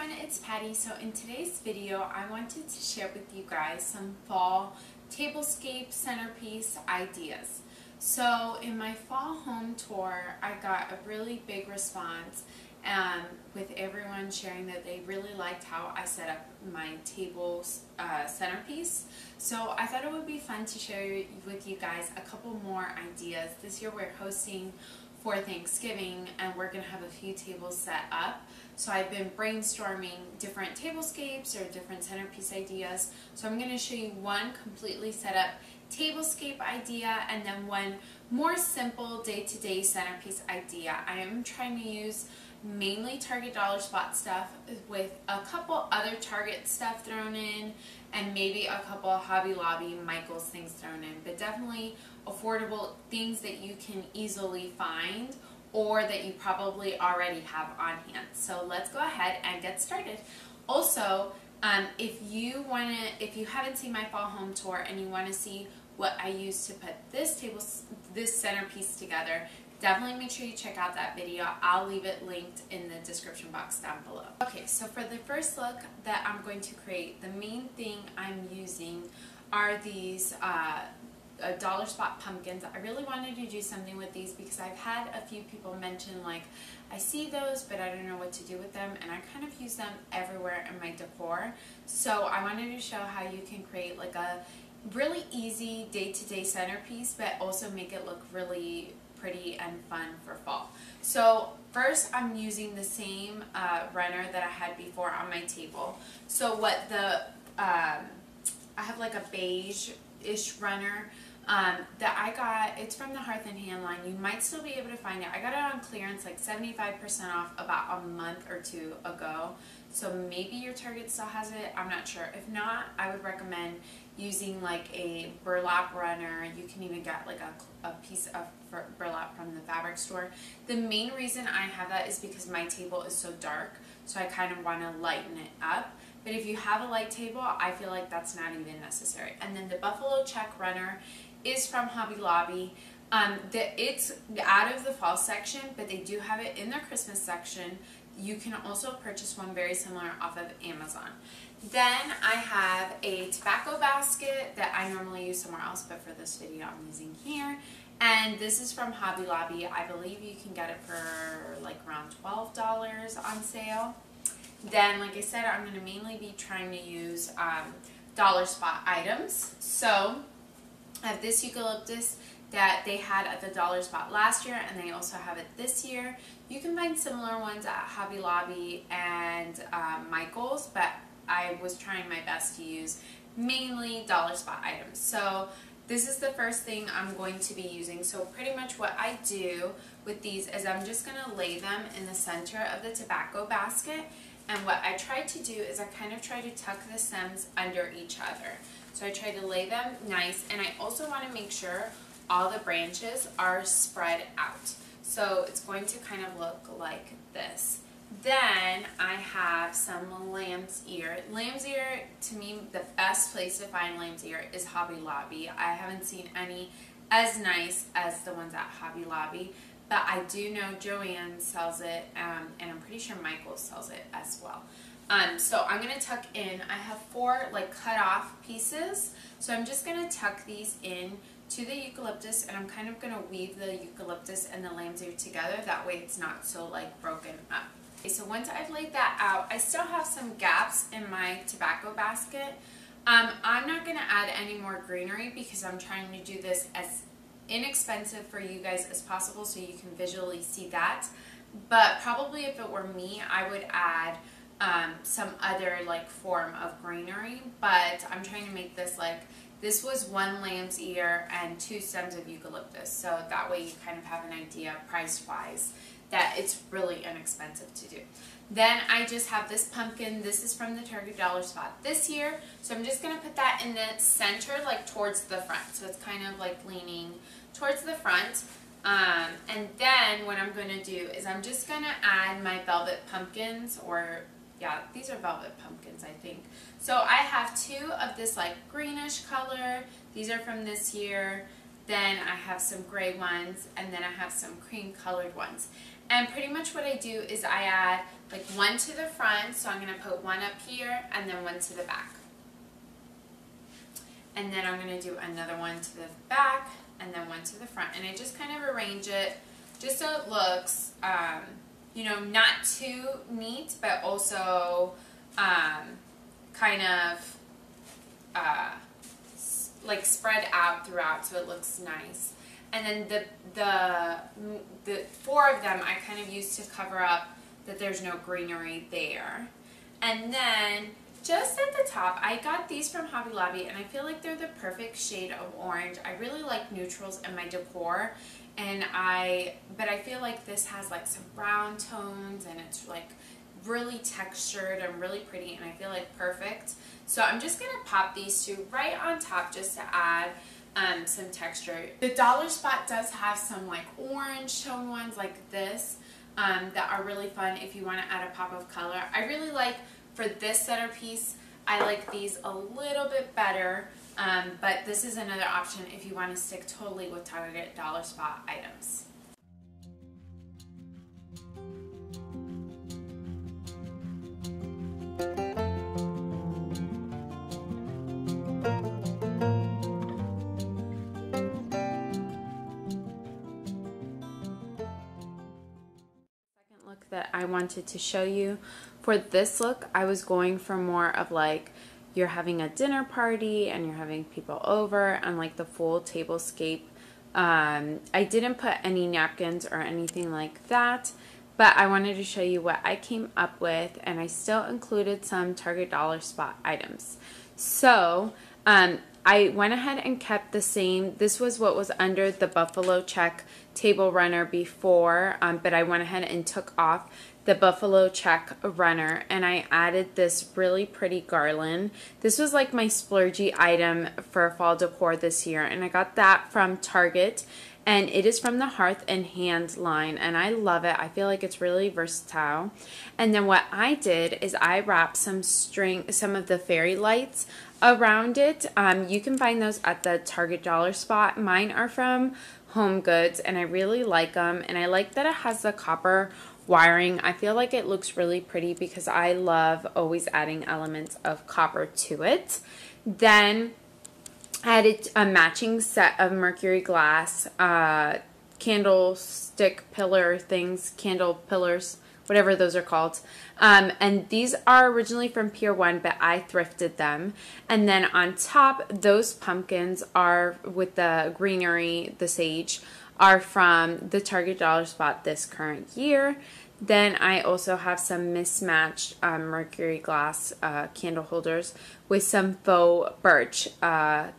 everyone, it's Patty. So in today's video I wanted to share with you guys some fall tablescape centerpiece ideas. So in my fall home tour I got a really big response with everyone sharing that they really liked how I set up my table centerpiece. So I thought it would be fun to share with you guys a couple more ideas. This year we're hosting for Thanksgiving and we're going to have a few tables set up. So I've been brainstorming different tablescapes or different centerpiece ideas. So I'm going to show you one completely set up tablescape idea and then one more simple day-to-day centerpiece idea. I am trying to use mainly Target dollar spot stuff with a couple other Target stuff thrown in and maybe a couple Hobby Lobby Michaels things thrown in, but definitely affordable things that you can easily find or that you probably already have on hand. So let's go ahead and get started. Also, if you haven't seen my fall home tour and you want to see what I use to put this centerpiece together, definitely make sure you check out that video. I'll leave it linked in the description box down below. Okay, so for the first look that I'm going to create, the main thing I'm using are these dollar spot pumpkins. I really wanted to do something with these because I've had a few people mention like, I see those but I don't know what to do with them, and I kind of use them everywhere in my decor. So I wanted to show how you can create like a really easy day-to-day centerpiece but also make it look really pretty and fun for fall. So first I'm using the same runner that I had before on my table. So what I have like a beige-ish runner that I got. It's from the Hearth and Hand line. You might still be able to find it. I got it on clearance, like 75% off about a month or two ago. So maybe your Target still has it. I'm not sure. If not, I would recommend using like a burlap runner. You can even get like a piece of burlap from the fabric store. The main reason I have that is because my table is so dark, so I kind of want to lighten it up. But if you have a light table, I feel like that's not even necessary. And then the Buffalo Check runner is from Hobby Lobby. It's out of the fall section, but they do have it in their Christmas section. You can also purchase one very similar off of Amazon. Then I have a tobacco basket that I normally use somewhere else, but for this video I'm using here. And this is from Hobby Lobby. I believe you can get it for like around $12 on sale. Then, like I said, I'm going to mainly be trying to use dollar spot items. So I have this eucalyptus that they had at the dollar spot last year, and they also have it this year. You can find similar ones at Hobby Lobby and Michaels, but I was trying my best to use mainly dollar spot items. So this is the first thing I'm going to be using. So pretty much what I do with these is I'm just going to lay them in the center of the tobacco basket. And what I try to do is I kind of try to tuck the stems under each other. So I try to lay them nice, and I also want to make sure all the branches are spread out. So it's going to kind of look like this. Then I have some lamb's ear. Lamb's ear, to me, the best place to find lamb's ear is Hobby Lobby. I haven't seen any as nice as the ones at Hobby Lobby, but I do know Joanne sells it, and I'm pretty sure Michaels sells it as well. So I'm going to tuck in, I have 4 like cut off pieces, so I'm just going to tuck these in to the eucalyptus, and I'm kind of going to weave the eucalyptus and the lamb's ear together, that way it's not so like broken up. Okay, so once I've laid that out, I still have some gaps in my tobacco basket. I'm not going to add any more greenery because I'm trying to do this as inexpensive for you guys as possible so you can visually see that. But probably if it were me, I would add some other like form of greenery, but I'm trying to make this like, this was 1 lamb's ear and 2 stems of eucalyptus, so that way you kind of have an idea price wise that it's really inexpensive to do. Then I just have this pumpkin. This is from the Target dollar spot this year, so I'm just going to put that in the center, like towards the front, so it's kind of like leaning towards the front. And then what I'm going to do is I'm just going to add my velvet pumpkins, or yeah, these are velvet pumpkins, I think. So I have 2 of this like greenish color. These are from this year. Then I have some gray ones, and then I have some cream colored ones. And pretty much what I do is I add like one to the front, so I'm going to put one up here and then one to the back. And then I'm going to do another one to the back and then one to the front. And I just kind of arrange it just so it looks, you know, not too neat, but also kind of like spread out throughout so it looks nice. And then the four of them I kind of use to cover up that there's no greenery there. And then just at the top, I got these from Hobby Lobby, and I feel like they're the perfect shade of orange. I really like neutrals in my decor, but I feel like this has like some brown tones, and it's like really textured and really pretty, and I feel like perfect. So I'm just gonna pop these two right on top just to add some texture. The Dollar Spot does have some like orange tone ones like this that are really fun if you want to add a pop of color. I really like, for this centerpiece, I like these a little bit better, but this is another option if you want to stick totally with Target Dollar Spot items. That I wanted to show you. For this look, I was going for more of like you're having a dinner party and you're having people over and like the full tablescape. I didn't put any napkins or anything like that, but I wanted to show you what I came up with, and I still included some Target Dollar Spot items. So I went ahead and kept the same. This was what was under the buffalo check table runner before, but I went ahead and took off the buffalo check runner, and I added this really pretty garland. This was like my splurgy item for fall decor this year, and I got that from Target, and it is from the Hearth and Hand line, and I love it. I feel like it's really versatile. And then what I did is I wrapped some of the fairy lights around it. You can find those at the Target Dollar Spot. Mine are from Home Goods, and I really like them, and I like that it has the copper wiring. I feel like it looks really pretty because I love always adding elements of copper to it. Then added a matching set of mercury glass candlestick pillar things, candle pillars, whatever those are called. And these are originally from Pier 1, but I thrifted them. And then on top, those pumpkins are with the greenery, the sage, are from the Target Dollar Spot this current year. Then I also have some mismatched mercury glass candle holders with some faux birch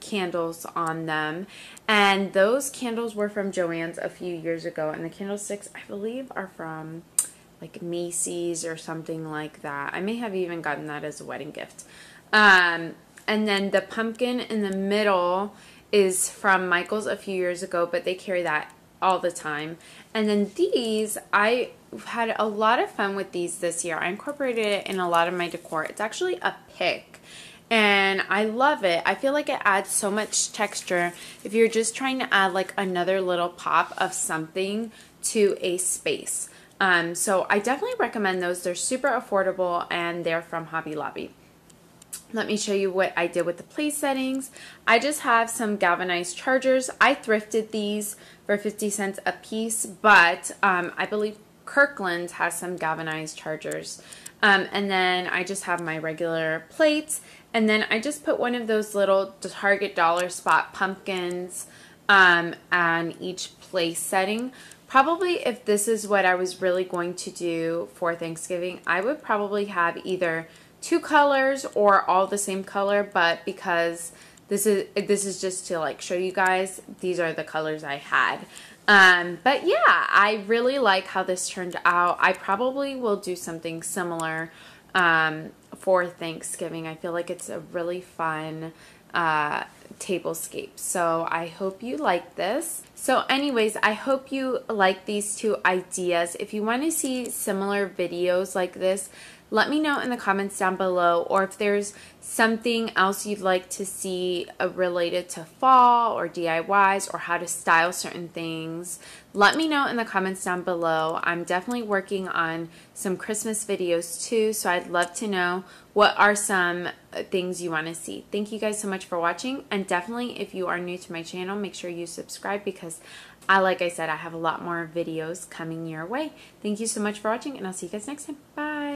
candles on them. And those candles were from Joann's a few years ago. And the candlesticks, I believe, are from like Macy's or something like that. I may have even gotten that as a wedding gift. And then the pumpkin in the middle is from Michael's a few years ago, but they carry that all the time. And then these, I had a lot of fun with these this year. I incorporated it in a lot of my decor. It's actually a pick, and I love it. I feel like it adds so much texture if you're just trying to add like another little pop of something to a space. So I definitely recommend those. They're super affordable, and they're from Hobby Lobby. Let me show you what I did with the place settings. I just have some galvanized chargers. I thrifted these for 50 cents a piece, but I believe Kirkland has some galvanized chargers. And then I just have my regular plates, and then I just put one of those little Target Dollar Spot pumpkins on each place setting. Probably if this is what I was really going to do for Thanksgiving, I would probably have either two colors or all the same color, but because this is just to like show you guys, these are the colors I had. But yeah, I really like how this turned out. I probably will do something similar for Thanksgiving. I feel like it's a really fun tablescape. So I hope you like this. So anyways, I hope you like these two ideas. If you want to see similar videos like this, let me know in the comments down below, or if there's something else you'd like to see related to fall or DIYs or how to style certain things. Let me know in the comments down below. I'm definitely working on some Christmas videos too, so I'd love to know what are some things you want to see. Thank you guys so much for watching, and definitely if you are new to my channel, make sure you subscribe because like I said, I have a lot more videos coming your way. Thank you so much for watching, and I'll see you guys next time. Bye!